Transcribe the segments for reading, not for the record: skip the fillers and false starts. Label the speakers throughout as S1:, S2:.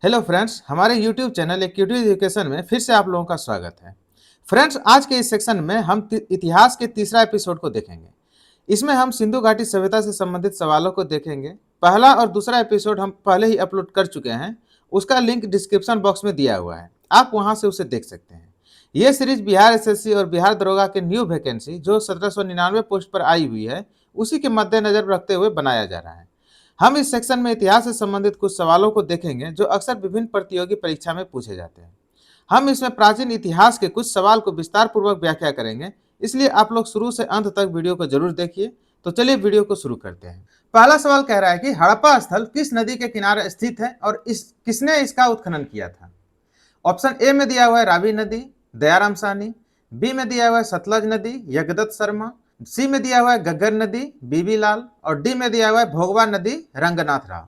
S1: Hello friends, हमारे YouTube channel एक cutie education में फिर से आप लोगों का स्वागत है। फ्रेंड्स, आज के इस सेक्शन में हम इतिहास के तीसरा एपिसोड को देखेंगे। इसमें हम सिंधु घाटी सभ्यता से संबंधित सवालों को देखेंगे। पहला और दूसरा एपिसोड हम पहले ही अपलोड कर चुके हैं। उसका लिंक डिस्क्रिप्शन बॉक्स में दिया हुआ है, आप वहां से उसे देख सकते हैं। ये सीरीज बिहार एसएससी और बिहार दरोगा के न्यू वैकेंसी जो 1799 पोस्ट पर आई हुई है, उसी के मद्देनजर रखते हुए बनाया जा रहा है। हम इस सेक्शन में इतिहास से संबंधित कुछ सवालों को देखेंगे जो अक्सर विभिन्न प्रतियोगी परीक्षा में पूछे जाते हैं। हम इसमें प्राचीन इतिहास के कुछ सवाल को विस्तार पूर्वक व्याख्या करेंगे, इसलिए आप लोग शुरू से अंत तक वीडियो को जरूर देखिए। तो चलिए वीडियो को शुरू करते हैं। पहला सवाल कह रहा है कि हड़प्पा स्थल किस नदी के किनारे स्थित है और किसने इसका उत्खनन किया था। ऑप्शन ए में दिया हुआ है रावी नदी, दयाराम साहनी। बी में दिया हुआ है सतलज नदी, यज्ञदत्त शर्मा। सी में दिया हुआ है गग्गर नदी, बीबी लाल। और डी में दिया हुआ है भोगवा नदी, रंगनाथ राव।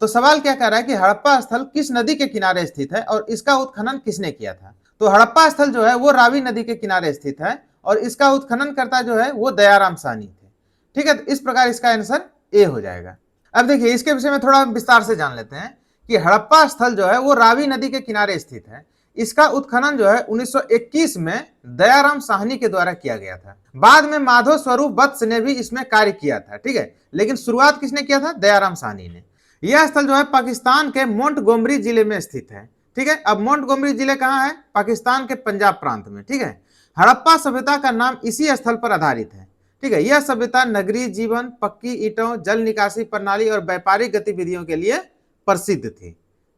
S1: तो सवाल क्या कह रहा है कि हड़प्पा स्थल किस नदी के किनारे स्थित है और इसका उत्खनन किसने किया था। तो हड़प्पा स्थल जो है वो रावी नदी के किनारे स्थित है और इसका उत्खनन करता जो है वो दयाराम साहनी थे। ठीक है, तो इस प्रकार इसका आंसर ए हो जाएगा। अब देखिए, इसके विषय में थोड़ा विस्तार से जान लेते हैं कि हड़प्पा स्थल जो है वो रावी नदी के किनारे स्थित है। इसका उत्खनन जो है 1921 में दयाराम साहनी के द्वारा किया गया था। बाद में माधव स्वरूप वत्स ने भी इसमें कार्य किया था। ठीक है, लेकिन शुरुआत किसने किया था? दयाराम साहनी ने। यह स्थल जो है पाकिस्तान के मोंटगोमरी जिले में स्थित है। ठीक है, अब मोंटगोमरी जिले कहाँ है? पाकिस्तान के पंजाब प्रांत में। ठीक है, हड़प्पा सभ्यता का नाम इसी स्थल पर आधारित है। ठीक है, यह सभ्यता नगरीय जीवन, पक्की ईंटों, जल निकासी प्रणाली और व्यापारिक गतिविधियों के लिए प्रसिद्ध थी।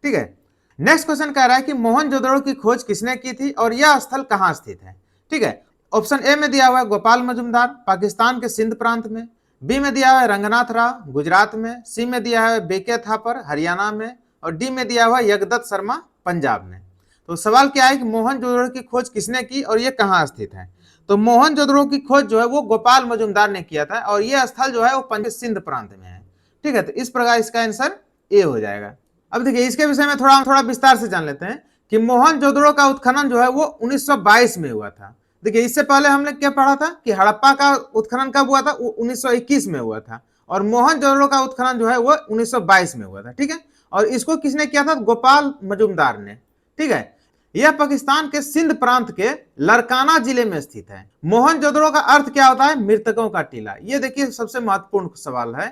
S1: ठीक है, नेक्स्ट क्वेश्चन कह रहा है कि मोहनजोदड़ो की खोज किसने की थी और यह स्थल कहां स्थित है। ठीक है, ऑप्शन ए में दिया हुआ है गोपाल मजुमदार, पाकिस्तान के सिंध प्रांत में। बी में दिया हुआ है रंगनाथ राव, गुजरात में। सी में दिया है बीके थापर, हरियाणा में। और डी में दिया हुआ है यज्ञदत्त शर्मा, पंजाब में। तो सवाल क्या है कि मोहनजोदड़ो की खोज किसने की और यह कहाँ स्थित है। तो मोहनजोदड़ो की खोज जो है वो गोपाल मजुमदार ने किया था और यह स्थल जो है वो पंजाब सिंध प्रांत में है। ठीक है, तो इस प्रकार इसका आंसर ए हो जाएगा। अब देखिए, इसके विषय में थोड़ा विस्तार से जान लेते हैं कि मोहनजोदड़ो का उत्खनन जो है वो 1922 में हुआ था। देखिए, इससे पहले हमने क्या पढ़ा था कि हड़प्पा का उत्खनन कब हुआ था? 1921 में हुआ था। और मोहनजोदड़ो का उत्खनन जो है वो 1922 में हुआ था। ठीक है, और इसको किसने किया था? गोपाल मजुमदार ने। ठीक है, यह पाकिस्तान के सिंध प्रांत के लरकाना जिले में स्थित है। मोहनजोदड़ो का अर्थ क्या होता है? मृतकों का टीला। ये देखिए सबसे महत्वपूर्ण सवाल है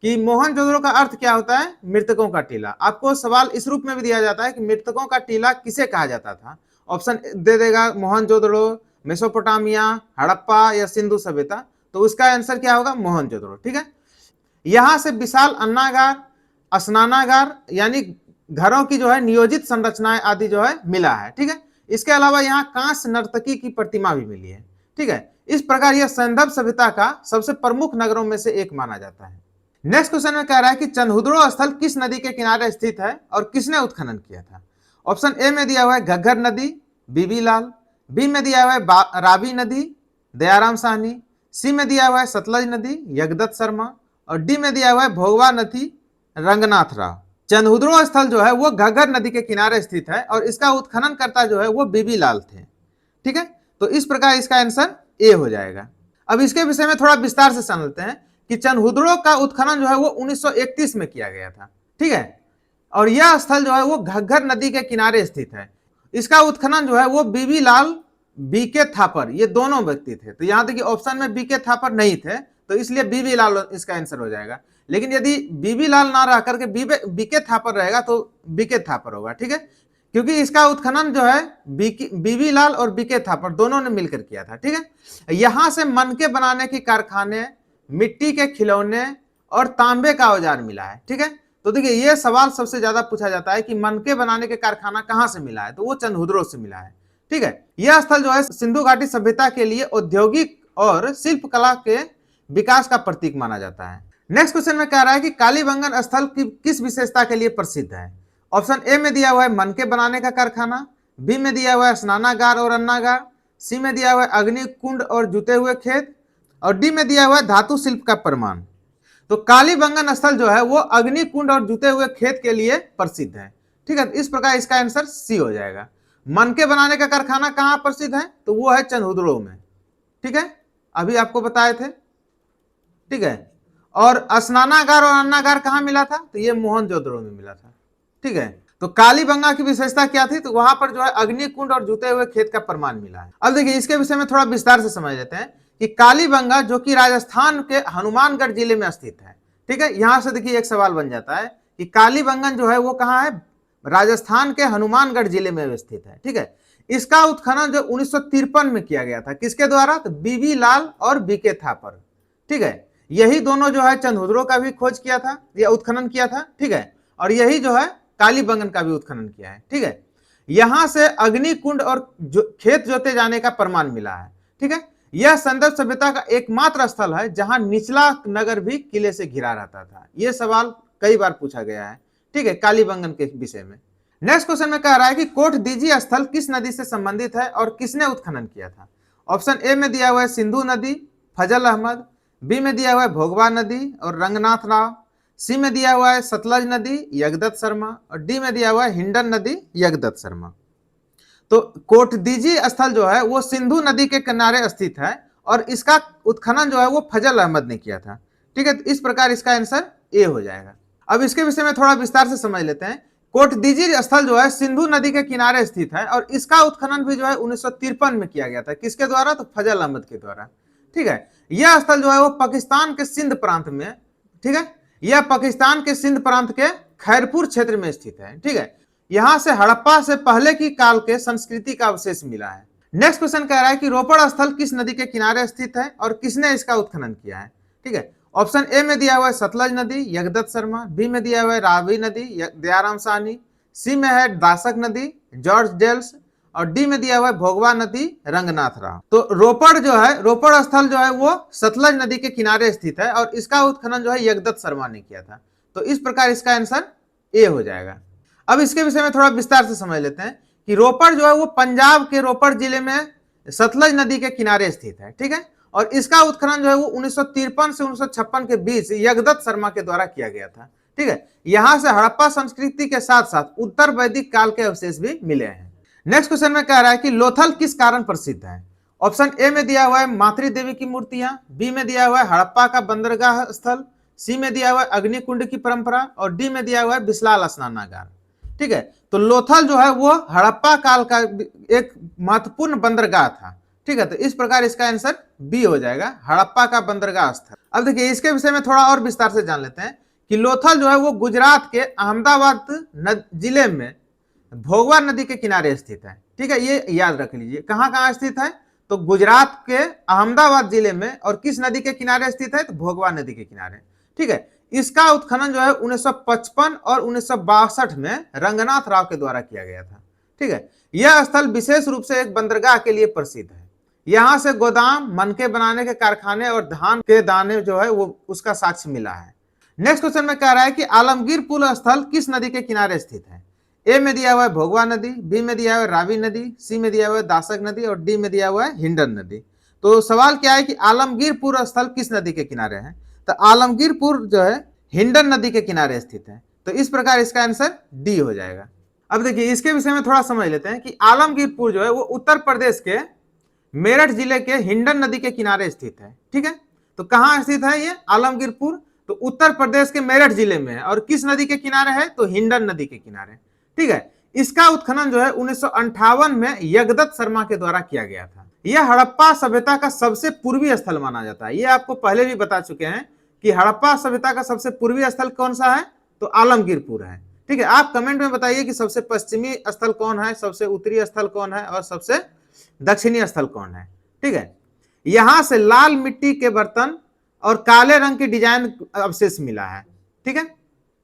S1: कि मोहनजोदड़ो का अर्थ क्या होता है? मृतकों का टीला। आपको सवाल इस रूप में भी दिया जाता है कि मृतकों का टीला किसे कहा जाता था। ऑप्शन दे देगा मोहनजोदड़ो, मेसोपोटामिया, हड़प्पा या सिंधु सभ्यता। तो उसका आंसर क्या होगा? मोहनजोदड़ो। ठीक है, यहां से विशाल अन्नागार, स्नानागार यानी घरों की जो है नियोजित संरचनाएं आदि जो है मिला है। ठीक है, इसके अलावा यहाँ कांस्य नर्तकी की प्रतिमा भी मिली है। ठीक है, इस प्रकार यह सैंधव सभ्यता का सबसे प्रमुख नगरों में से एक माना जाता है। नेक्स्ट क्वेश्चन में कह रहा है कि चंदहुदड़ो स्थल किस नदी के किनारे स्थित है और किसने उत्खनन किया था। ऑप्शन ए में दिया हुआ है घग्गर नदी, बीबी लाल। बी में दिया हुआ है रावी नदी, दयाराम साहनी। सी में दिया हुआ है सतलज नदी, यज्ञदत्त शर्मा। और डी में दिया हुआ है भोगवा नदी, रंगनाथ राव। चंदहुदड़ो स्थल जो है वो घग्गर नदी के किनारे स्थित है और इसका उत्खनन करता जो है वो बीबी लाल थे। ठीक है, तो इस प्रकार इसका आंसर ए हो जाएगा। अब इसके विषय में थोड़ा विस्तार से समझते हैं कि चंदहुदड़ो का उत्खनन जो है वो 1931 में किया गया था। ठीक है, और यह स्थल जो है वो घग्गर नदी के किनारे स्थित है। इसका उत्खनन जो है वो बीबी लाल, बीके थापर, ये दोनों व्यक्ति थे। तो यहां देखिए ऑप्शन में बीके थापर नहीं थे, तो इसलिए बीबी लाल इसका आंसर हो जाएगा। लेकिन यदि बीबी लाल ना रह करके बीके थापर रहेगा तो बीके थापर होगा। ठीक है, क्योंकि इसका उत्खनन जो है बीबी लाल और बीके थापर दोनों ने मिलकर किया था। ठीक है, यहां से मनके बनाने की कारखाने, मिट्टी के खिलौने और तांबे का औजार मिला है। ठीक है, तो देखिए ये सवाल सबसे ज्यादा पूछा जाता है कि मनके बनाने के कारखाना कहां से मिला है, तो वो चंदहुदड़ो से मिला है। ठीक है, यह स्थल जो है सिंधु घाटी सभ्यता के लिए औद्योगिक और शिल्प कला के विकास का प्रतीक माना जाता है। नेक्स्ट क्वेश्चन में कह रहा है कि कालीबंगन स्थल की किस विशेषता के लिए प्रसिद्ध है। ऑप्शन ए में दिया हुआ है मनके बनाने का कारखाना। बी में दिया हुआ है स्नानागार और अन्नागार। सी में दिया हुआ है अग्नि कुंड और जुते हुए खेत। और डी में दिया हुआ है धातु शिल्प का प्रमाण। तो कालीबंगन स्थल जो है वो अग्नि कुंड और जुते हुए खेत के लिए प्रसिद्ध है। ठीक है, इस प्रकार इसका आंसर सी हो जाएगा। मनके बनाने का कारखाना कहां प्रसिद्ध है, तो वो है चंदहुदड़ो में। ठीक है, अभी आपको बताए थे। ठीक है, और स्नानागार और अन्नागार कहां मिला था, तो ये मोहनजोदड़ो में मिला था। ठीक है, तो कालीबंगा की विशेषता क्या थी, तो वहां पर जो है अग्निकुंड और जुते हुए खेत का प्रमाण मिला है। अब देखिए इसके विषय में थोड़ा विस्तार से समझ लेते हैं कि कालीबंगा जो कि राजस्थान के हनुमानगढ़ जिले में स्थित है, ठीक है। यहां से देखिए एक सवाल बन जाता है कि कालीबंगन जो है वो कहाँ है, राजस्थान के हनुमानगढ़ जिले में स्थित है, ठीक है। इसका उत्खनन जो 1953 में किया गया था, किसके द्वारा, तो बीबी लाल और बीके थापर, ठीक है। यही दोनों जो है चंदहुदरो का भी खोज किया था या उत्खनन किया था, ठीक है। और यही जो है कालीबंगन का भी उत्खनन किया है, ठीक है। यहां से अग्निकुंड और खेत जोते जाने का प्रमाण मिला है, ठीक है। यह संदर्भ सभ्यता का एकमात्र स्थल है जहां निचला नगर भी किले से घिरा रहता था। यह सवाल कई बार पूछा गया है, ठीक है, कालीबंगन के विषय में। नेक्स्ट क्वेश्चन में कह रहा है कि कोट दीजी स्थल किस नदी से संबंधित है और किसने उत्खनन किया था। ऑप्शन ए में दिया हुआ है सिंधु नदी, फजल अहमद, बी में दिया हुआ है भोगवा नदी और रंगनाथ राव, सी में दिया हुआ है सतलज नदी यगदत्त शर्मा और डी में दिया हुआ है हिंडन नदी यगदत्त शर्मा। तो कोटदीजी स्थल जो है वो सिंधु नदी के किनारे स्थित है और इसका उत्खनन जो है वो फजल अहमद ने किया था, ठीक है। तो इस प्रकार इसका आंसर ए हो जाएगा। अब इसके विषय में थोड़ा विस्तार से समझ लेते हैं। कोटदीजी स्थल जो है सिंधु नदी के किनारे स्थित है और इसका उत्खनन भी जो है 1953 में किया गया था, किसके द्वारा, तो फजल अहमद के द्वारा, ठीक है। यह स्थल जो है वो पाकिस्तान के सिंध प्रांत में, ठीक है, यह पाकिस्तान के सिंध प्रांत के खैरपुर क्षेत्र में स्थित है, ठीक है। यहां से हड़प्पा से पहले की काल के संस्कृति का अवशेष मिला है। नेक्स्ट क्वेश्चन कह रहा है कि रोपड़ स्थल किस नदी के किनारे स्थित है और किसने इसका उत्खनन किया है, ठीक है। ऑप्शन ए में दिया हुआ है सतलज नदी यगदत्त शर्मा, बी में दिया हुआ है रावी नदी दयाराम साहनी, सी में है दासक नदी जॉर्ज डेल्स और डी में दिया हुआ है भोगवा नदी रंगनाथ राव। तो रोपड़ जो है, रोपड़ स्थल जो है वो सतलज नदी के किनारे स्थित है और इसका उत्खनन जो है यगदत्त शर्मा ने किया था। तो इस प्रकार इसका आंसर ए हो जाएगा। अब इसके विषय में थोड़ा विस्तार से समझ लेते हैं कि रोपड़ जो है वो पंजाब के रोपड़ जिले में सतलज नदी के किनारे स्थित है, ठीक है। और इसका उत्खनन जो है वो 1953 से 1956 के बीच यगदत्त शर्मा के द्वारा किया गया था, ठीक है। यहां से हड़प्पा संस्कृति के साथ साथ उत्तर वैदिक काल के अवशेष भी मिले हैं। नेक्स्ट क्वेश्चन में कह रहा है कि लोथल किस कारण प्रसिद्ध है। ऑप्शन ए में दिया हुआ है मातृ देवी की मूर्तियां, बी में दिया हुआ है हड़प्पा का बंदरगाह स्थल, सी में दिया हुआ है अग्निकुंड की परंपरा और डी में दिया हुआ है बिस्लाल स्नानागार, ठीक है। तो लोथल जो है वो हड़प्पा काल का एक महत्वपूर्ण बंदरगाह था, ठीक है। तो इस प्रकार इसका आंसर बी हो जाएगा, हड़प्पा का बंदरगाह स्थल। अब देखिए इसके विषय में थोड़ा और विस्तार से जान लेते हैं कि लोथल जो है वो गुजरात के अहमदाबाद जिले में भोगवा नदी के किनारे स्थित है, ठीक है। ये याद रख लीजिए कहां कहां स्थित है, तो गुजरात के अहमदाबाद जिले में और किस नदी के किनारे स्थित है, तो भोगवा नदी के किनारे, ठीक है। इसका उत्खनन जो है 1955 और 1962 में रंगनाथ राव के द्वारा किया गया था, ठीक है। यह स्थल विशेष रूप से एक बंदरगाह के लिए प्रसिद्ध है। यहां से गोदाम, मनके बनाने के कारखाने और धान के दाने जो है वो उसका साक्ष्य मिला है। नेक्स्ट क्वेश्चन में कह रहा है कि आलमगीर पुल स्थल किस नदी के किनारे स्थित है। ए में दिया हुआ है भोगवा नदी, बी में दिया हुआ है रावी नदी, सी में दिया हुआ है दासक नदी और डी में दिया हुआ है हिंडन नदी। तो सवाल क्या है कि आलमगीरपुर स्थल किस नदी के किनारे है, तो आलमगीरपुर जो है हिंडन नदी के किनारे स्थित है। तो इस प्रकार इसका आंसर डी हो जाएगा। अब देखिए इसके विषय में थोड़ा समझ लेते हैं कि आलमगीरपुर जो है वो उत्तर प्रदेश के मेरठ जिले के हिंडन नदी के किनारे स्थित है, ठीक है। तो कहां स्थित है ये आलमगीरपुर, तो उत्तर प्रदेश के मेरठ जिले में है और किस नदी के किनारे है, तो हिंडन नदी के किनारे, ठीक है। इसका उत्खनन जो है 1958 में यगदत्त शर्मा के द्वारा किया गया था। यह हड़प्पा सभ्यता का सबसे पूर्वी स्थल माना जाता है। यह आपको पहले भी बता चुके हैं कि हड़प्पा सभ्यता का सबसे पूर्वी स्थल कौन सा है, तो आलमगीरपुर है, ठीक है। आप कमेंट में बताइए कि सबसे पश्चिमी स्थल कौन है, सबसे उत्तरी स्थल कौन है और सबसे दक्षिणी स्थल कौन है, ठीक है। यहां से लाल मिट्टी के बर्तन और काले रंग की डिजाइन अवशेष मिला है, ठीक है।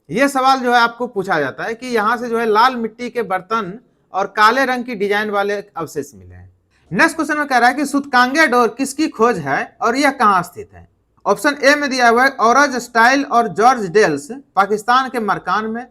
S1: यह सवाल जो है आपको पूछा जाता है कि यहां से जो है लाल मिट्टी के बर्तन और काले रंग की डिजाइन वाले अवशेष मिले हैं। नेक्स्ट क्वेश्चन में कह रहा है कि सूतकांगे डोर किसकी खोज है और यह कहां स्थित है। ऑप्शन ए में दिया हुआ है औरज स्टाइल और जॉर्ज डेल्स पाकिस्तान के मरकान में,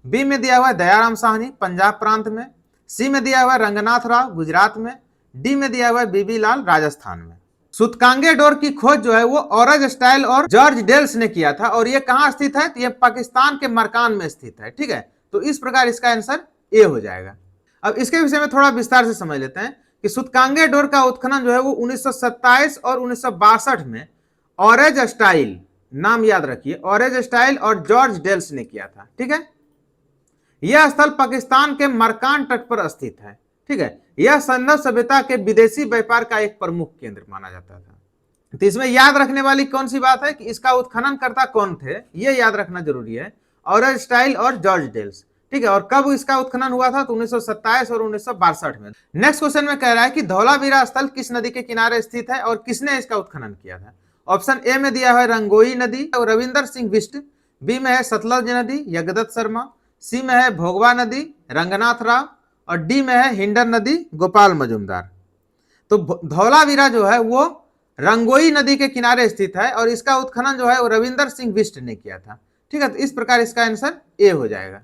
S1: बी में दिया हुआ है दयाराम साहनी पंजाब प्रांत में, सी में दिया हुआ है रंगनाथ राव गुजरात में, डी में दिया हुआ है बीबी लाल राजस्थान में। सूतकांगे डोर की खोज जो है वो औरज स्टाइल और जॉर्ज डेल्स ने किया था और ये कहां स्थित है, तो ये पाकिस्तान के मरकान में स्थित है, ठीक है। तो इस प्रकार इसका आंसर ए हो जाएगा। अब इसके विषय में थोड़ा विस्तार से समझ लेते हैं कि सूतकांगे डोर का उत्खनन जो है वो 1927 और 1962 में ऑरेंज स्टाइल, नाम याद रखिए, ऑरेंज स्टाइल और जॉर्ज डेल्स ने किया था, ठीक है। यह स्थल पाकिस्तान के मरकान तट पर स्थित है। ठीक है, यह सिंधु सभ्यता के विदेशी व्यापार का एक प्रमुख केंद्र माना जाता था। तो इसमें याद रखने वाली कौन सी बात है कि इसका उत्खननकर्ता कौन थे, ये याद रखना जरूरी है, ऑरेंज स्टाइल और जॉर्ज डेल्स। ठीक है, और कब इसका उत्खनन हुआ था, तो 1927 और 1962 में। नेक्स्ट क्वेश्चन में कह रहा है कि धौलावीरा स्थल किस नदी के किनारे स्थित है और किसने इसका उत्खनन किया था। ऑप्शन ए में दिया है रंगोई नदी और रविंदर सिंह बिष्ट, बी में है सतलज नदी यज्ञदत्त शर्मा, सी में है भोगवा नदी रंगनाथ राव, और डी में है हिंडन नदी गोपाल मजुमदार। तो धौलावीरा जो है वो रंगोई नदी के किनारे स्थित है और इसका उत्खनन जो है वो रविंदर सिंह बिष्ट ने किया था। ठीक है, तो इस प्रकार इसका आंसर ए हो जाएगा।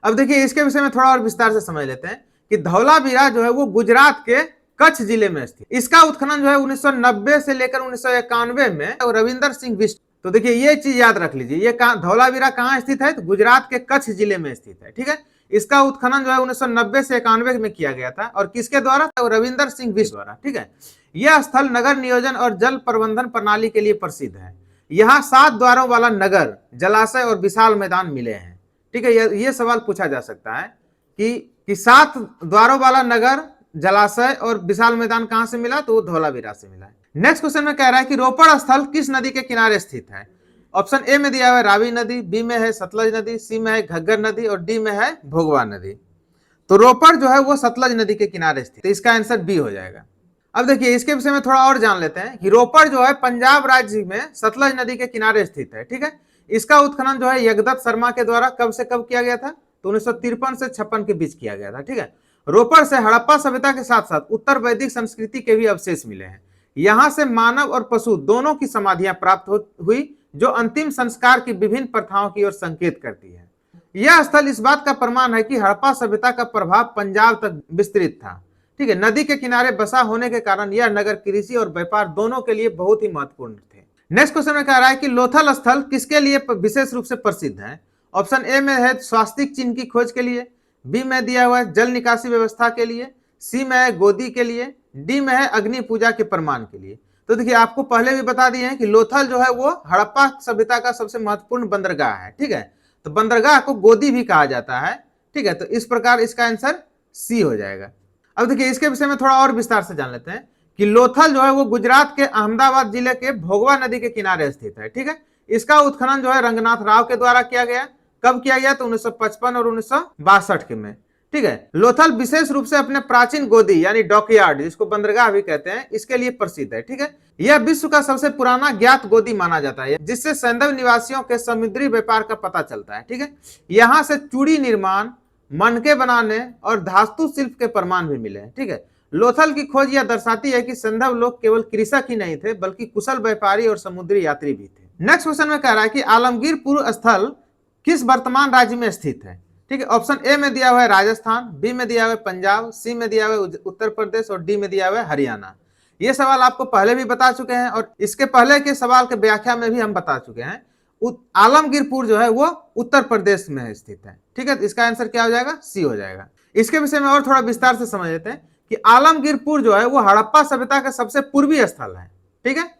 S1: अब देखिए इसके विषय में थोड़ा और विस्तार से समझ लेते हैं कि धौलावीरा जो है वो गुजरात के कच्छ जिले में स्थित। इसका उत्खनन जो है 1990 से लेकर 1991 में रविंदर सिंह बिष्ट। तो देखिए ये चीज याद रख लीजिए, ये धौलावीरा कहाँ स्थित है, तो गुजरात के कच्छ जिले में स्थित है। ठीक है, इसका उत्खनन जो है 1990 से 91 में किया गया था और किसके द्वारा, तो रविंदर सिंह बिष्ट द्वारा। ठीक है, यह स्थल नगर नियोजन और जल प्रबंधन प्रणाली के लिए प्रसिद्ध है। यहाँ 7 द्वारों वाला नगर, जलाशय और विशाल मैदान मिले हैं। ठीक है, ये सवाल पूछा जा सकता है कि 7 द्वारों वाला नगर, जलाशय और विशाल मैदान कहां से मिला, तो वो धौलावीरा से मिला है। नेक्स्ट क्वेश्चन में कह रहा है कि रोपड़ स्थल किस नदी के किनारे स्थित है। ऑप्शन ए में दिया हुआ है रावी नदी, बी में है सतलज नदी, सी में है घग्गर नदी और डी में है भोगवा नदी। तो रोपड़ जो है वो सतलज नदी के किनारे स्थित, तो इसका आंसर बी हो जाएगा। अब देखिए इसके विषय में थोड़ा और जान लेते हैं कि रोपड़ जो है पंजाब राज्य में सतलज नदी के किनारे स्थित है। ठीक है, इसका उत्खनन जो है यज्ञदत्त शर्मा के द्वारा कब से कब किया गया था, तो 1953 से 56 के बीच किया गया था। ठीक है, रोपड़ से हड़प्पा सभ्यता के साथ साथ उत्तर वैदिक संस्कृति के भी अवशेष मिले हैं। यहां से मानव और पशु दोनों की समाधियां प्राप्त हुई, जो अंतिम संस्कार की विभिन्न प्रथाओं की ओर संकेत करती है। यह स्थल इस बात का प्रमाण है कि हड़प्पा सभ्यता का प्रभाव पंजाब तक विस्तृत था। ठीक है, नदी के किनारे बसा होने के कारण यह नगर कृषि और व्यापार दोनों के लिए बहुत ही महत्वपूर्ण थे। नेक्स्ट क्वेश्चन में कह रहा है कि लोथल स्थल किसके लिए विशेष रूप से प्रसिद्ध है। ऑप्शन ए में है स्वास्तिक चिन्ह की खोज के लिए, बी में दिया हुआ है जल निकासी व्यवस्था के लिए, सी में है गोदी के लिए, डी में है अग्नि पूजा के प्रमाण के लिए। तो देखिए आपको पहले भी बता दिए हैं कि लोथल जो है वो हड़प्पा सभ्यता का सबसे महत्वपूर्ण बंदरगाह है। ठीक है, तो बंदरगाह को गोदी भी कहा जाता है। ठीक है, तो इस प्रकार इसका आंसर सी हो जाएगा। अब देखिए इसके विषय में थोड़ा और विस्तार से जान लेते हैं कि लोथल जो है वो गुजरात के अहमदाबाद जिले के भोगवा नदी के किनारे स्थित है। ठीक है, इसका उत्खनन जो है रंगनाथ राव के द्वारा किया गया। कब किया गया, तो 1955 और 1962 के में। ठीक है, लोथल विशेष रूप से अपने प्राचीन गोदी यानी डॉकयार्ड, जिसको बंदरगाह भी कहते हैं, इसके लिए प्रसिद्ध है। ठीक है, यह विश्व का सबसे पुराना ज्ञात गोदी माना जाता है, जिससे सैंधव निवासियों के समुद्री व्यापार का पता चलता है। ठीक है, यहाँ से चूड़ी निर्माण, मनके बनाने और धातु शिल्प के प्रमाण भी मिले हैं। ठीक है, लोथल की खोज यह दर्शाती है कि सैंधव लोग केवल कृषक ही नहीं थे, बल्कि कुशल व्यापारी और समुद्री यात्री भी थे। नेक्स्ट क्वेश्चन में कह रहा है कि आलमगीरपुर स्थल किस वर्तमान राज्य में स्थित है। ठीक है, ऑप्शन ए में दिया हुआ है राजस्थान, बी में दिया हुआ है पंजाब, सी में दिया हुआ है उत्तर प्रदेश और डी में दिया हुआ है हरियाणा। ये सवाल आपको पहले भी बता चुके हैं और इसके पहले के सवाल के व्याख्या में भी हम बता चुके हैं। आलमगीरपुर जो है वो उत्तर प्रदेश में स्थित है। ठीक है, तो इसका आंसर क्या हो जाएगा, सी हो जाएगा। इसके विषय में और थोड़ा विस्तार से समझ लेते हैं कि आलमगीरपुर जो है वो हड़प्पा सभ्यता का सबसे पूर्वी स्थल है। ठीक है,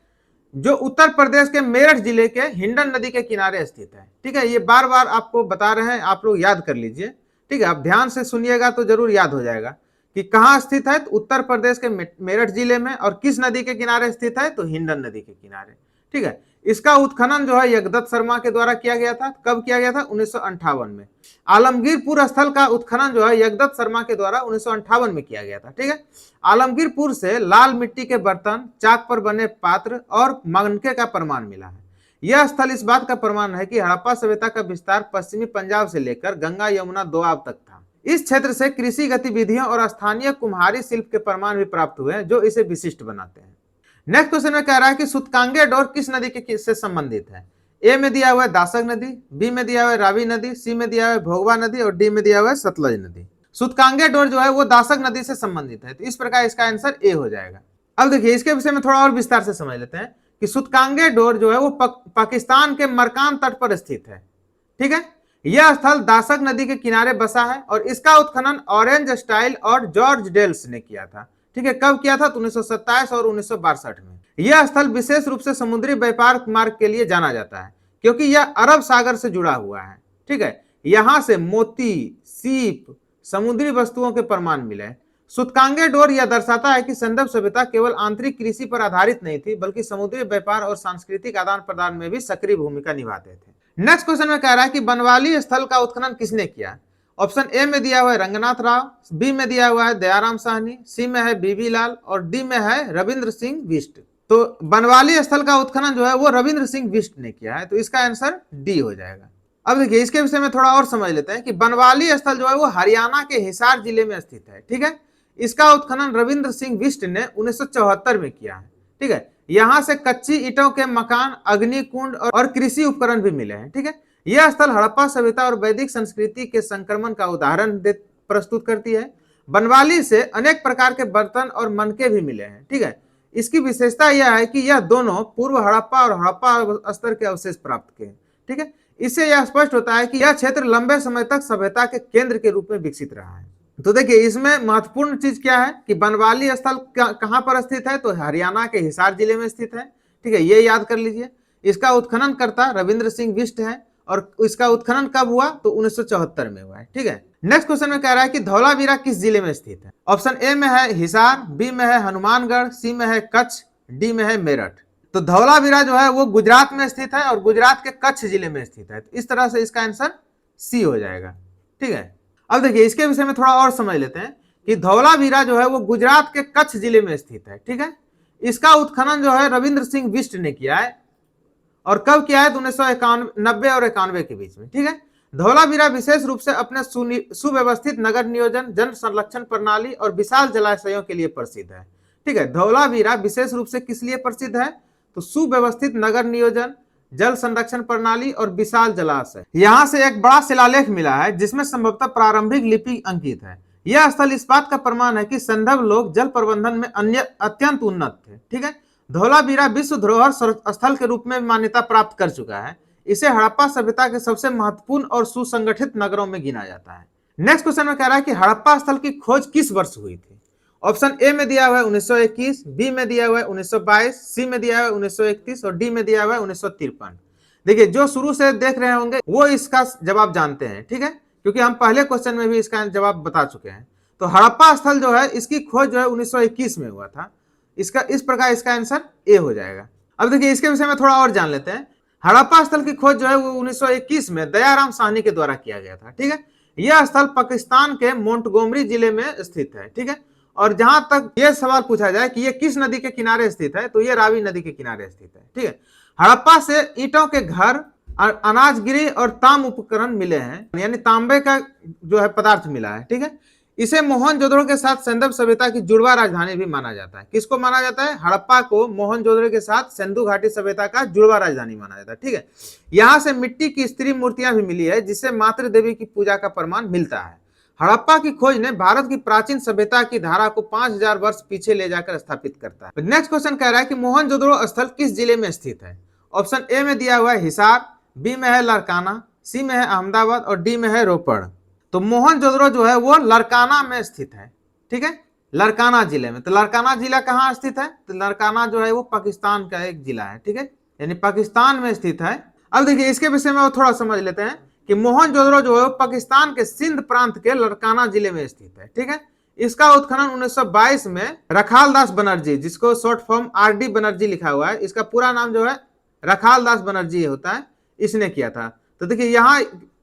S1: जो उत्तर प्रदेश के मेरठ जिले के हिंडन नदी के किनारे स्थित है। ठीक है, ये बार बार आपको बता रहे हैं, आप लोग याद कर लीजिए। ठीक है, आप ध्यान से सुनिएगा तो जरूर याद हो जाएगा कि कहाँ स्थित है, तो उत्तर प्रदेश के मेरठ जिले में, और किस नदी के किनारे स्थित है, तो हिंडन नदी के किनारे। ठीक है, इसका उत्खनन जो है यज्ञदत्त शर्मा के द्वारा किया गया था। कब किया गया था, 1958 में। आलमगीरपुर स्थल का उत्खनन जो है यज्ञदत्त शर्मा के द्वारा 1958 में किया गया था। ठीक है, आलमगीरपुर से लाल मिट्टी के बर्तन, चाक पर बने पात्र और मनके का प्रमाण मिला है। यह स्थल इस बात का प्रमाण है कि हड़प्पा सभ्यता का विस्तार पश्चिमी पंजाब से लेकर गंगा यमुना दोआब तक था। इस क्षेत्र से कृषि गतिविधियों और स्थानीय कुम्हारी शिल्प के प्रमाण भी प्राप्त हुए हैं, जो इसे विशिष्ट बनाते हैं। नेक्स्ट क्वेश्चन में कह रहा है कि सूतकांगे डोर किस नदी के से संबंधित है। ए में दिया हुआ है दासक नदी, बी में दिया हुआ है रावी नदी, सी में दिया हुआ है भोगवा नदी और डी में दिया हुआ है सतलज नदी। सूतकांगे डोर जो है वो दासक नदी से संबंधित है, तो इस प्रकार इसका आंसर ए हो जाएगा। अब देखिए इसके विषय में थोड़ा और विस्तार से समझ लेते हैं कि सूतकांगे डोर जो है वो पाकिस्तान के मरकान तट पर स्थित है। ठीक है, यह स्थल दासक नदी के किनारे बसा है और इसका उत्खनन ऑरेंज स्टाइल और जॉर्ज डेल्स ने किया था। ठीक है, कब किया था, तो 1927 और 1962 में। यह स्थल विशेष रूप से समुद्री व्यापार मार्ग के लिए जाना जाता है, क्योंकि यह अरब सागर से जुड़ा हुआ है। ठीक है, यहां से मोती, सीप, समुद्री वस्तुओं के प्रमाण मिले हैं। सूतकांगे डोर यह दर्शाता है कि सिंधु सभ्यता केवल आंतरिक कृषि पर आधारित नहीं थी, बल्कि समुद्री व्यापार और सांस्कृतिक आदान प्रदान में भी सक्रिय भूमिका निभाते थे। नेक्स्ट क्वेश्चन में कह रहा है कि बनवाली स्थल का उत्खनन किसने किया। ऑप्शन ए में दिया हुआ है रंगनाथ राव, बी में दिया हुआ है दयाराम साहनी, सी में है बीबी लाल और डी में है रविंद्र सिंह बिष्ट। तो बनवाली स्थल का उत्खनन जो है वो रविंद्र सिंह बिष्ट ने किया है, तो इसका आंसर डी हो जाएगा। अब देखिए इसके विषय में थोड़ा और समझ लेते हैं कि बनवाली स्थल जो है वो हरियाणा के हिसार जिले में स्थित है, ठीक है। इसका उत्खनन रविंद्र सिंह बिष्ट ने 1974 में किया है, ठीक है। यहाँ से कच्ची ईंटों के मकान, अग्निकुंड और कृषि उपकरण भी मिले हैं, ठीक है। यह स्थल हड़प्पा सभ्यता और वैदिक संस्कृति के संक्रमण का उदाहरण प्रस्तुत करती है। बनवाली से अनेक प्रकार के बर्तन और मनके भी मिले हैं, ठीक है। इसकी विशेषता यह है कि यह दोनों पूर्व हड़प्पा और हड़प्पा स्तर के अवशेष प्राप्त किए, ठीक है। इससे यह स्पष्ट होता है कि यह क्षेत्र लंबे समय तक सभ्यता के केंद्र के रूप में विकसित रहा है। तो देखिए इसमें महत्वपूर्ण चीज क्या है कि बनवाली स्थल कहां पर स्थित है, तो हरियाणा के हिसार जिले में स्थित है, ठीक है। ये याद कर लीजिए। इसका उत्खनन करता रविंद्र सिंह बिष्ट है और इसका उत्खनन कब हुआ, तो 1974 में हुआ है, ठीक है। नेक्स्ट क्वेश्चन में कह रहा है कि धौलावीरा किस जिले में स्थित है। ऑप्शन ए में है हिसार, बी में है हनुमानगढ़, सी में है कच्छ, डी में है मेरठ। तो धौलावीरा जो है वो गुजरात में स्थित है और गुजरात के कच्छ जिले में स्थित है, तो इस तरह से इसका आंसर सी हो जाएगा, ठीक है। अब देखिए इसके विषय में थोड़ा और समझ लेते हैं कि धौलावीरा जो है वो गुजरात के कच्छ जिले में स्थित है, ठीक है। इसका उत्खनन जो है रविंद्र सिंह बिष्ट ने किया है और कब किया है, तो 1991 और 91 के बीच में, ठीक है। धौलावीरा विशेष रूप से अपने सुव्यवस्थित नगर नियोजन, जन संरक्षण प्रणाली और विशाल जलाशयों के लिए प्रसिद्ध है, ठीक है। धौलावीरा विशेष रूप से किस लिए प्रसिद्ध है, तो सुव्यवस्थित नगर नियोजन, जल संरक्षण प्रणाली और विशाल जलाशय। यहाँ से एक बड़ा शिलालेख मिला है जिसमें संभवतः प्रारंभिक लिपि अंकित है। यह स्थल इस बात का प्रमाण है कि सिंधव लोग जल प्रबंधन में अत्यंत उन्नत थे, ठीक है। धौलावीरा विश्व धरोहर स्थल के रूप में मान्यता प्राप्त कर चुका है। इसे हड़प्पा सभ्यता के सबसे महत्वपूर्ण और सुसंगठित नगरों में गिना जाता है। नेक्स्ट क्वेश्चन में कह रहा है कि हड़प्पा स्थल की खोज किस वर्ष हुई थी। ऑप्शन ए में दिया हुआ है 1921, बी में दिया हुआ है 1922, सी में दिया हुआ है 1931 और डी में दिया हुआ है 1953। देखिए जो शुरू से देख रहे होंगे वो इसका जवाब जानते हैं, ठीक है, क्योंकि हम पहले क्वेश्चन में भी इसका जवाब बता चुके हैं। तो हड़प्पा स्थल जो है इसकी खोज जो है 1921 में हुआ था। इसका इस प्रकार इसका आंसर ए हो जाएगा। अब देखिए इसके विषय में थोड़ा और जान लेते हैं। हड़प्पा स्थल की खोज जो है वो 1921 में दयाराम साहनी के द्वारा किया गया था, ठीक है। यह स्थल पाकिस्तान के मोंटगोमरी जिले में स्थित है, ठीक है। और जहां तक यह सवाल पूछा जाए कि यह किस नदी के किनारे स्थित है, तो यह रावी नदी के किनारे स्थित है, ठीक है। हड़प्पा से ईंटों के घर, अनाजगिरी और ताम उपकरण मिले हैं, यानी तांबे का जो है पदार्थ मिला है, ठीक है। इसे मोहनजोदड़ो के साथ सिंधु सभ्यता की जुड़वा राजधानी भी माना जाता है। किसको माना जाता है, हड़प्पा को मोहनजोदड़ो के साथ सिंधु घाटी सभ्यता का जुड़वा राजधानी माना जाता है, ठीक है। यहाँ से मिट्टी की स्त्री मूर्तियां भी मिली है जिससे मातृ देवी की पूजा का प्रमाण मिलता है। हड़प्पा की खोज ने भारत की प्राचीन सभ्यता की धारा को 5000 वर्ष पीछे ले जाकर स्थापित करता है। नेक्स्ट क्वेश्चन कह रहा है कि मोहनजोदड़ो स्थल किस जिले में स्थित है। ऑप्शन ए में दिया हुआ है हिसार, बी में है लरकाना, सी में है अहमदाबाद और डी में है रोपड़। तो मोहनजोदड़ो जो है वो लरकाना में स्थित है, ठीक है, लरकाना जिले में। तो लरकाना जिला कहाँ स्थित है, तो लरकाना जो है वो पाकिस्तान का एक जिला है, ठीक है, यानी पाकिस्तान में स्थित है। अब देखिए इसके विषय में थोड़ा समझ लेते हैं कि मोहनजोदड़ो जो है पाकिस्तान के सिंध प्रांत के लरकाना जिले में स्थित है, ठीक है। इसका उत्खनन 1922 में रखालदास बनर्जी, जिसको शॉर्ट फॉर्म आरडी बनर्जी लिखा हुआ है, इसका पूरा नाम जो है रखालदास बनर्जी होता है, इसने किया था। तो देखिए यहाँ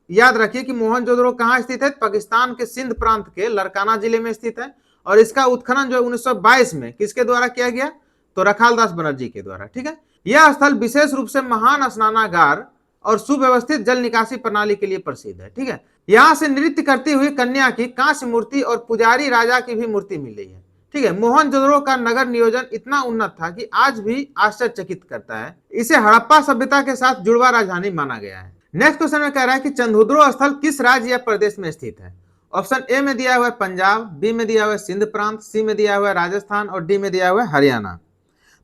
S1: याद रखिए कि मोहनजोदड़ो कहाँ स्थित है, पाकिस्तान के सिंध प्रांत के लरकाना जिले में स्थित है और इसका उत्खनन जो है 1922 में किसके द्वारा किया गया, तो रखालदास बनर्जी के द्वारा, ठीक है। यह स्थल विशेष रूप से महान स्नानागार और सुव्यवस्थित जल निकासी प्रणाली के लिए प्रसिद्ध है, ठीक है। यहाँ से नृत्य करती हुई कन्या की कांस्य मूर्ति और पुजारी राजा की भी मूर्ति मिल रही है, ठीक है। मोहनजोदड़ो का नगर नियोजन इतना उन्नत था कि आज भी आश्चर्यचकित करता है। इसे हड़प्पा सभ्यता के साथ जुड़वा राजधानी माना गया है। नेक्स्ट क्वेश्चन में कह रहा है कि चंदहुद्रो स्थल किस राज्य या प्रदेश में स्थित है। ऑप्शन ए में दिया हुआ है पंजाब, बी में दिया हुआ है सिंध प्रांत, सी में दिया हुआ है राजस्थान और डी में दिया हुआ है हरियाणा।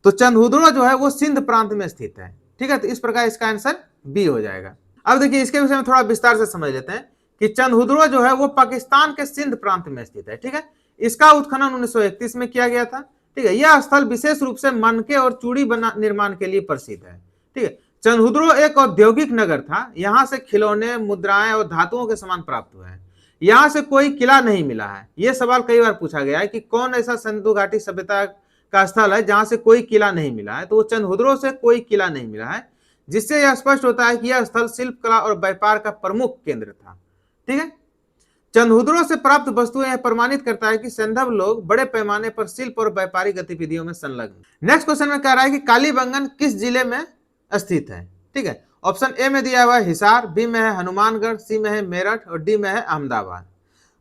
S1: तो चंदहुद्रो जो है वो सिंध प्रांत में स्थित है, ठीक है। तो इस प्रकार इसका आंसर बी हो जाएगा। अब देखिए इसके विषय में थोड़ा विस्तार से समझ लेते हैं कि चंदहुद्रो जो है वो पाकिस्तान के सिंध प्रांत में स्थित है, ठीक है। इसका उत्खनन 1931 में किया गया था, ठीक है। यह स्थल विशेष रूप से मनके और चूड़ी निर्माण के लिए प्रसिद्ध है, ठीक है। चंदहुद्रो एक औद्योगिक नगर था। यहाँ से खिलौने, मुद्राएं और धातुओं के सामान प्राप्त हुए हैं। यहाँ से कोई किला नहीं मिला है। यह सवाल कई बार पूछा गया है कि कौन ऐसा सिंधु घाटी सभ्यता का स्थल है जहां से कोई किला नहीं मिला है, तो वो चंदहुद्रो से कोई किला नहीं मिला है, जिससे यह स्पष्ट होता है कि यह स्थल शिल्प कला और व्यापार का प्रमुख केंद्र था। ठीक है, चंदहुद्रो से प्राप्त वस्तुएं यह प्रमाणित करता है कि सिंधव लोग बड़े पैमाने पर शिल्प और व्यापारिक गतिविधियों में संलग्न। नेक्स्ट क्वेश्चन में कह रहा है कि कालीबंगन किस जिले में स्थित है। ठीक है, ऑप्शन ए में दिया हुआ है हिसार, बी में है हनुमानगढ़, सी में है मेरठ और डी में है अहमदाबाद।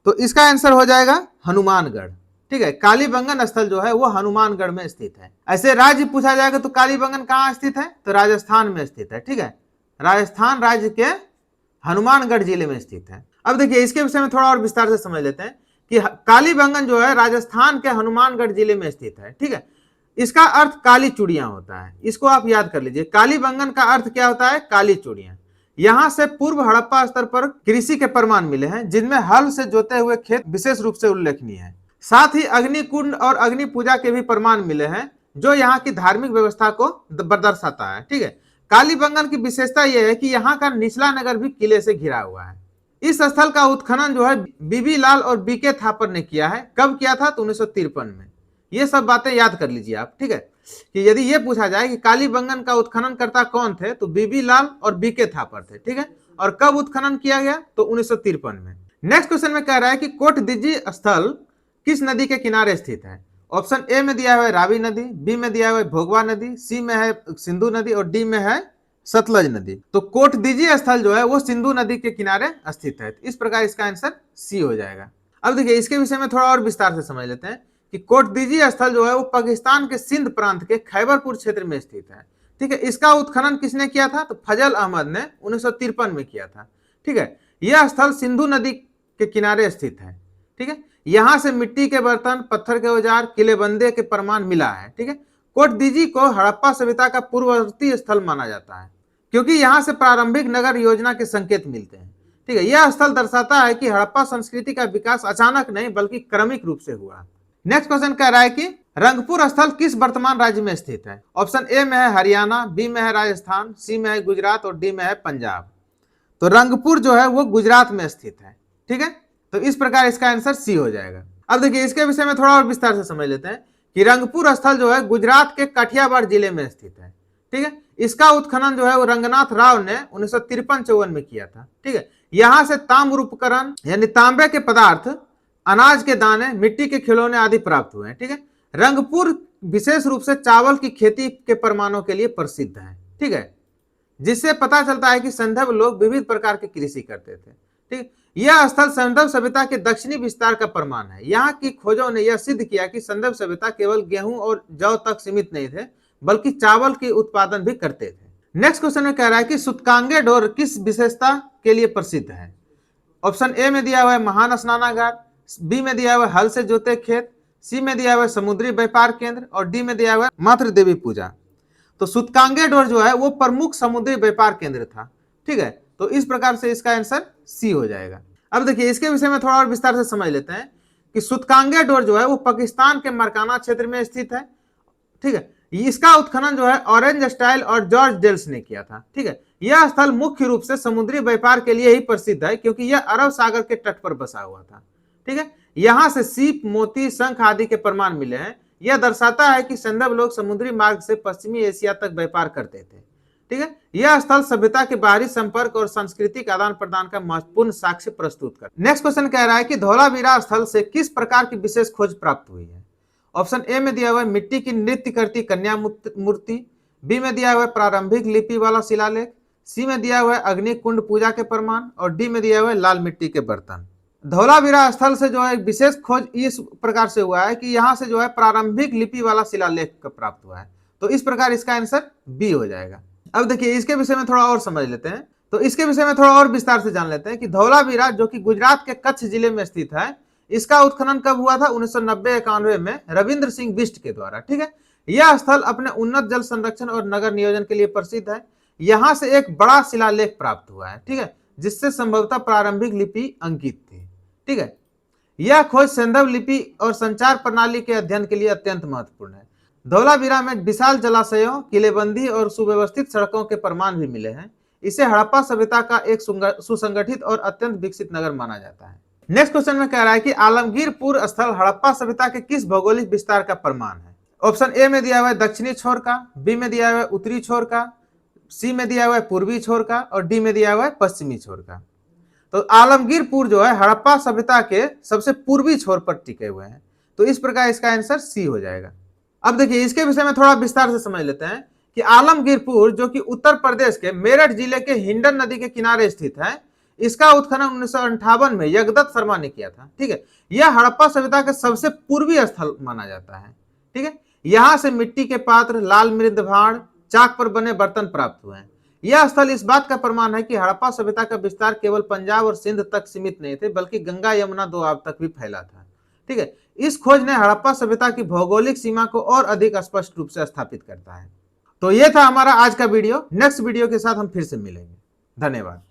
S1: तो इसका आंसर हो जाएगा हनुमानगढ़। ठीक है, कालीबंगन स्थल जो है वो हनुमानगढ़ में स्थित है। ऐसे राज्य पूछा जाएगा तो कालीबंगन कहाँ स्थित है, तो राजस्थान में स्थित है। ठीक है, राजस्थान राज्य के हनुमानगढ़ जिले में स्थित है। अब देखिए इसके विषय में थोड़ा और विस्तार से समझ लेते हैं कि कालीबंगन जो है राजस्थान के हनुमानगढ़ जिले में स्थित है। ठीक है, इसका अर्थ काली चूड़ियां होता है, इसको आप याद कर लीजिए। कालीबंगन का अर्थ क्या होता है, काली चूड़ियां। यहां से पूर्व हड़प्पा स्तर पर कृषि के प्रमाण मिले हैं, जिनमें हल से जोते हुए खेत विशेष रूप से उल्लेखनीय है। साथ ही अग्नि कुंड और अग्नि पूजा के भी प्रमाण मिले हैं, जो यहाँ की धार्मिक व्यवस्था को दर्शाता है। ठीक है, कालीबंगन की विशेषता यह है कि यहाँ का निचला नगर भी किले से घिरा हुआ है। इस स्थल का उत्खनन जो है बीबी लाल और बीके थापर ने किया है। कब किया था, तो 1953 में। ये सब बातें याद कर लीजिए आप। ठीक है, कि यदि ये पूछा जाए कि कालीबंगन का उत्खनन करता कौन थे, तो बीबी लाल और बीके थापर थे। ठीक है, और कब उत्खनन किया गया, तो 1953 में। नेक्स्ट क्वेश्चन में कह रहा है कि कोटदीजी स्थल किस नदी के किनारे स्थित है। ऑप्शन ए में दिया हुआ है रावी नदी, बी में दिया हुआ है भोगवा नदी, सी में है सिंधु नदी और डी में है सतलज नदी। तो कोटदीजी स्थल जो है वो सिंधु नदी के किनारे स्थित है। इस प्रकार इसका आंसर सी हो जाएगा। अब देखिए इसके विषय में थोड़ा और विस्तार से समझ लेते हैं कि कोटदीजी स्थल जो है वो पाकिस्तान के सिंध प्रांत के खैबरपुर क्षेत्र में स्थित है। ठीक है, इसका उत्खनन किसने किया था, तो फजल अहमद ने 1953 में किया था। ठीक है, यह स्थल सिंधु नदी के किनारे स्थित है। ठीक है, यहां से मिट्टी के बर्तन, पत्थर के औजार, किलेबंदे के प्रमाण मिला है। ठीक है, कोटदीजी को हड़प्पा सभ्यता का पूर्ववर्ती स्थल माना जाता है, क्योंकि यहां से प्रारंभिक नगर योजना के संकेत मिलते हैं। ठीक है, यह स्थल दर्शाता है कि हड़प्पा संस्कृति का विकास अचानक नहीं बल्कि क्रमिक रूप से हुआ। नेक्स्ट क्वेश्चन कह रहा है कि रंगपुर स्थल किस वर्तमान राज्य में स्थित है। ऑप्शन ए में है हरियाणा, बी में है राजस्थान, सी में है गुजरात और डी में है पंजाब। तो रंगपुर जो है वो गुजरात में स्थित है। ठीक है, तो इस प्रकार इसका आंसर सी हो जाएगा। अब देखिए इसके विषय में थोड़ा और विस्तार से समझ लेते हैं कि रंगपुर स्थल जो है गुजरात के काठियावाड़ जिले में स्थित है। ठीक है, इसका उत्खनन जो है वो रंगनाथ राव ने 1953-54 में किया था। ठीक है, यहां से ताम्र उपकरण यानी तांबे के पदार्थ, अनाज के दाने, मिट्टी के खिलौने आदि प्राप्त हुए हैं। ठीक है, रंगपुर विशेष रूप से चावल की खेती के प्रमाणों के लिए प्रसिद्ध है। ठीक है, जिससे पता चलता है कि सिंधव लोग विविध प्रकार की कृषि करते थे। ठीक, यह स्थल सिंधव सभ्यता के दक्षिणी विस्तार का प्रमाण है। यहाँ की खोजों ने यह सिद्ध किया कि सिंधव सभ्यता केवल गेहूं और जौ तक सीमित नहीं थे, बल्कि चावल के उत्पादन भी करते थे। नेक्स्ट क्वेश्चन में कह रहा है कि सूतकांगे डोर किस विशेषता के लिए प्रसिद्ध है। ऑप्शन ए में दिया हुआ है महान स्नानागार, बी में दिया हुआ है हल से जोते खेत, सी में दिया हुआ है समुद्री व्यापार केंद्र और डी में दिया हुआ है मातृ देवी पूजा। तो सूतकांगे डोर जो है वो प्रमुख समुद्री व्यापार केंद्र था। ठीक है, तो इस प्रकार से इसका आंसर सी हो जाएगा। अब देखिए इसके विषय में थोड़ा और विस्तार से समझ लेते हैं कि सूतकांगे डोर जो है वो पाकिस्तान के मरकाना क्षेत्र में स्थित है। ठीक है, इसका उत्खनन जो है ऑरेंज स्टाइल और जॉर्ज डेल्स ने किया था। ठीक है, यह स्थल मुख्य रूप से समुद्री व्यापार के लिए ही प्रसिद्ध है, क्योंकि यह अरब सागर के तट पर बसा हुआ था। ठीक है, यहां से सीप, मोती, शंख आदि के प्रमाण मिले हैं। यह दर्शाता है कि सिंधव लोग समुद्री मार्ग से पश्चिमी एशिया तक व्यापार करते थे। ठीक है, यह स्थल सभ्यता के बाहरी संपर्क और सांस्कृतिक आदान प्रदान का महत्वपूर्ण साक्ष्य प्रस्तुत कर। नेक्स्ट क्वेश्चन कह रहा है कि धौलावीरा स्थल से किस प्रकार की विशेष खोज प्राप्त हुई है। ऑप्शन ए में दिया हुआ है मिट्टी की नृत्य करती कन्या मूर्ति, बी में दिया हुआ है प्रारंभिक लिपि वाला शिलालेख, सी में दिया हुआ है अग्नि कुंड पूजा के प्रमाण और डी में दिया हुआ है लाल मिट्टी के बर्तन। धौलावीरा स्थल से जो है विशेष खोज इस प्रकार से हुआ है कि यहाँ से जो है प्रारंभिक लिपि वाला शिलालेख प्राप्त हुआ है। तो इस प्रकार इसका आंसर बी हो जाएगा। अब देखिए इसके विषय में थोड़ा और समझ लेते हैं। तो इसके विषय में थोड़ा और विस्तार से जान लेते हैं कि धौलावीरा जो कि गुजरात के कच्छ जिले में स्थित है, इसका उत्खनन कब हुआ था, 1990-91 में रविंद्र सिंह बिष्ट के द्वारा। ठीक है, यह स्थल अपने उन्नत जल संरक्षण और नगर नियोजन के लिए प्रसिद्ध है। यहाँ से एक बड़ा शिलालेख प्राप्त हुआ है। ठीक है, जिससे संभवतः प्रारंभिक लिपि अंकित थी। ठीक है, यह खोज सिंधव लिपि और संचार प्रणाली के अध्ययन के लिए अत्यंत महत्वपूर्ण है। धौलावीरा में विशाल जलाशयों, किलेबंदी और सुव्यवस्थित सड़कों के प्रमाण भी मिले हैं। इसे हड़प्पा सभ्यता का एक सुसंगठित और अत्यंत विकसित नगर माना जाता है। नेक्स्ट क्वेश्चन में कह रहा है कि आलमगीरपुर स्थल हड़प्पा सभ्यता के किस भौगोलिक विस्तार का प्रमाण है। ऑप्शन ए में दिया हुआ है दक्षिणी छोर का, बी में दिया हुआ है उत्तरी छोर का, सी में दिया हुआ है पूर्वी छोर का और डी में दिया हुआ है पश्चिमी छोर का। तो आलमगीरपुर जो है हड़प्पा सभ्यता के सबसे पूर्वी छोर पर टिके हुए हैं, तो इस प्रकार इसका आंसर सी हो जाएगा। अब देखिए इसके विषय में थोड़ा विस्तार से समझ लेते हैं कि आलमगीरपुर जो कि उत्तर प्रदेश के मेरठ जिले के हिंडन नदी के किनारे स्थित है, इसका उत्खनन 1958 में यज्ञदत्त शर्मा ने किया था। ठीक है, यह हड़प्पा सभ्यता के सबसे पूर्वी स्थल माना जाता है। ठीक है, यहां से मिट्टी के पात्र, लाल मृद भांड, चाक पर बने बर्तन प्राप्त हुए हैं। यह स्थल इस बात का प्रमाण है कि हड़प्पा सभ्यता का विस्तार केवल पंजाब और सिंध तक सीमित नहीं थे, बल्कि गंगा यमुना दोआब तक भी फैला था। ठीक है, इस खोज ने हड़प्पा सभ्यता की भौगोलिक सीमा को और अधिक स्पष्ट रूप से स्थापित करता है। तो यह था हमारा आज का वीडियो। नेक्स्ट वीडियो के साथ हम फिर से मिलेंगे। धन्यवाद।